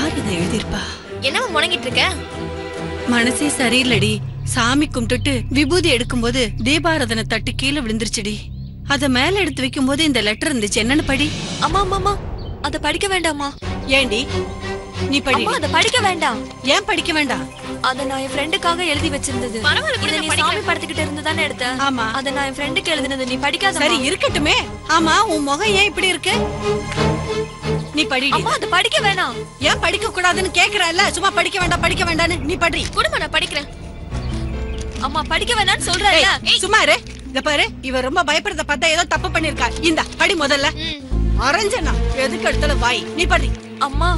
யார் இதை எழுதிருப்பா? என்னமா முணங்கிட்டு இருக்க? மனசே சரியில்லடி. சாமி கும்பிட்டுட்டு விபூதி எடுக்கும்போது தீபாராதனை தட்டு கீழே விழுந்துருச்சுடி. அத மேல எடுத்து வைக்கும் போது இந்த லெட்டர் இருந்துச்சு. என்னன்னு படி. அம்மா அம்மா அத படிக்க வேண்டாமா? ஏண்டி நீ படி. அத படிக்க வேண்டாம். ஏன் படிக்க வேண்டாம்? அத நான் என் ஃப்ரெண்டுக்காக எழுதி வச்சிருந்தது. இத நீ சாமி படத்துக்கிட்ட இருந்து தானே எடுத்த? ஆமா. அத நான் என் ஃப்ரெண்டுக்கு எழுதினது. நீ படிக்காத. சரி இருக்கட்டுமே. ஆமா, உன் முகம் ஏன் இப்படி இருக்கு? நீ படி. அம்மா அத படிக்க வேணாம். ஏன் படிக்க கூடாதுன்னு கேக்குறல்ல? சும்மா படிக்க வேண்டாம் படிக்க வேண்டாம்னு நீ படி. குடுமா நான் படிக்கிறேன். அம்மா படிக்க வேணாம்னு சொல்றேன்ல. சும்மா இரு. இத பாரு, இவ ரொம்ப பயப்படுறத பார்த்தா ஏதோ தப்பு பண்ணிருக்கா. இந்த படி முதல்ல. அரஞ்சனா எதுக்கு எடுத்தல வாய். நீ படி. அம்மா.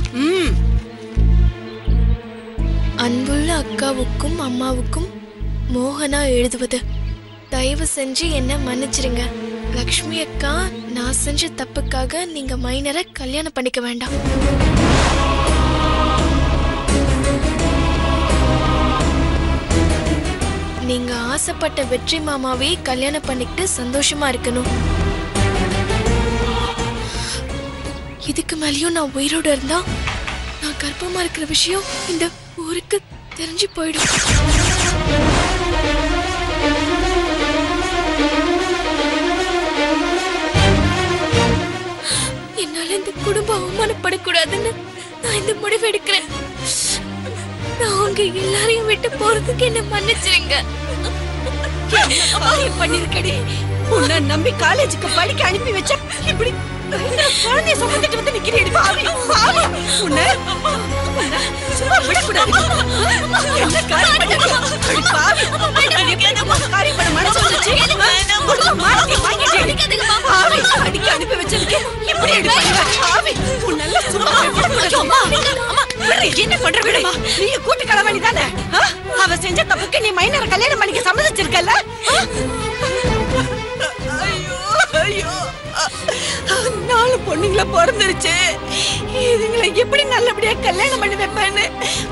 அன்புள்ள அக்காவுக்கும் அம்மாவுக்கும் மோகனா எழுதுவது. தயவு செஞ்சு என்ன மன்னிச்சிருங்க. லக்ஷ்மி அக்கா, நான் செஞ்ச தப்புக்காக நீங்க மைனரை கல்யாணம் பண்ணிக்க வேண்டாம். நீங்க ஆசைப்பட்ட வெற்றி மாமாவே கல்யாணம் பண்ணிக்கிட்டு சந்தோஷமா இருக்கணும். இதுக்கு மேலேயும் நான் உயிரோட இருந்தா நான் கர்ப்பமா இருக்கிற விஷயம் இந்த ஊருக்கு தெரிஞ்சு போயிடும். என்னால இந்த குடும்பம் அவமானப்படக்கூடாதுன்னு நான் இந்த முடிவு எடுக்கிறேன். நான் உங்க எல்லாரையும் விட்டு போறதுக்கு என்ன மன்னிச்சிருங்க. பண்ணிருக்கடி. உன்னை நம்பி காலேஜுக்கு படிக்க அனுப்பி வச்ச இப்படி குழந்தைய சுமந்துட்டு வந்து நிக்கிறேன். பாவி பாவி. உன்னை சும்மா விடக்கூடாது. என்ன காரியம் பண்ணி பாவி. காரியம் பண்ண மனசு வந்துச்சு. மாட்டி வாங்கிட்டேன். பாவி அடிக்க அனுப்பி வச்சிருக்க இப்படி எடுப்பாங்க. பாவி உன்னெல்லாம் சும்மா விடக்கூடாது. அம்மா என்ன பண்ற? விடுமா. நீ கூட்டு கலவாணி தானே? அவ செஞ்ச தப்புக்கு நீ மைனரை கல்யாணம் பண்ணிக்க சம்மதிச்சிருக்கல? ஐயோ ஐயோ, 4 பொண்ணுங்களை பிறந்துருச்சு. இதுங்களை எப்படி நல்லபடியா கல்யாணம் பண்ணி வைப்பேன்னு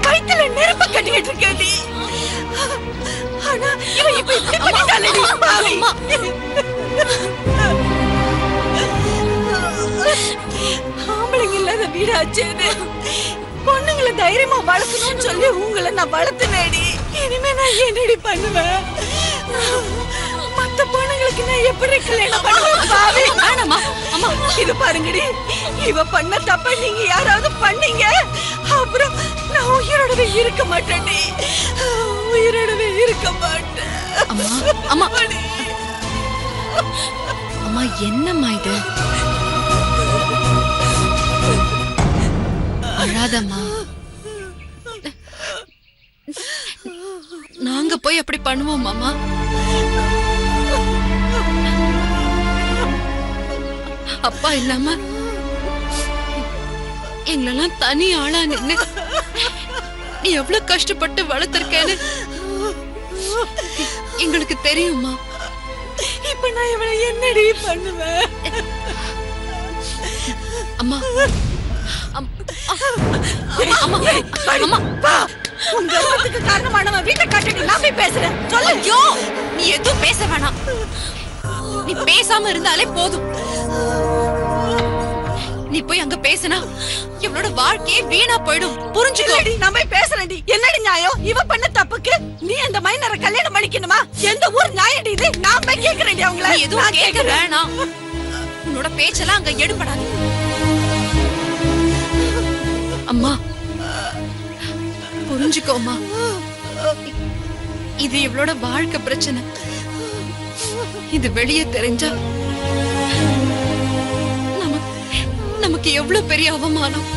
கைத்துல நெருப்ப கட்டிக்கிட்டு இருக்கேடி. ஆனா இவன் இப்ப இப்படி பண்ணிட்டாளேடி. பாவி. ஆம்பளைங்க இல்லாத வீடாச்சேன்னு பொண்ணுங்களை தைரியமா வளர்க்கணும்னு சொல்லி உங்களை நான் வளர்த்துனேடி. இனிமே நான் என்னடி பண்ணுவேன்? மத்த பொண்ணுங்களுக்கு நான் எப்படி கல்யாணம் பண்ணுவேன்? வேணாமா அம்மா, இது பாருங்கடி, இவ பண்ண தப்ப நீங்க யாராவது பண்ணீங்க அப்புறம் நான் உயிரோடவே இருக்க மாட்டேன்டி. உயிரோடவே இருக்க மாட்டேன். அம்மா அம்மா அம்மா, என்னம்மா இது? அழாதம்மா. நாங்க போய் அப்படி பண்ணுவோம் மாமா. அப்பா இல்லாம எங்களெல்லாம் தனி ஆளா நின்னு நீ எவ்வளவு கஷ்டப்பட்டு வளர்த்திருக்கேன்னு எங்களுக்கு தெரியுமா? இப்ப நான் இவளை என்னடி பண்ணுவேன்? அம்மா உங்க கர்ப்பத்துக்கு காரணமானவன் வீட்டை காட்டடி. நான் போய் பேசுறேன். சொல்லு. ஐயோ, நீ எதுவும் பேச வேணாம். நீ பேசாம இருந்தாலே போதும். நீ போய் அங்க பேசினா இவளோட வாழ்க்கையே வீணா போயிடும். புரிஞ்சுக்கோடி. நான் போய் பேசுறேன்டி. என்னடி நியாயம்? இவ பண்ண தப்புக்கு நீ அந்த மைனரை கல்யாணம் பண்ணிக்கணுமா? எந்த ஊர் நியாயடி இது? நான் போய் கேக்குறேன்டி அவங்கள. நீ எதுவும் கேட்க வேணாம். உன்னோட பேச்செல்லாம் அங்க எடுபடாது. அம்மா புரிஞ்சுக்கோமா, இது இவளோட வாழ்க்கை பிரச்சனை. இது வெளியே தெரிஞ்சா நமக்கு எவ்வளவு பெரிய அவமானம்.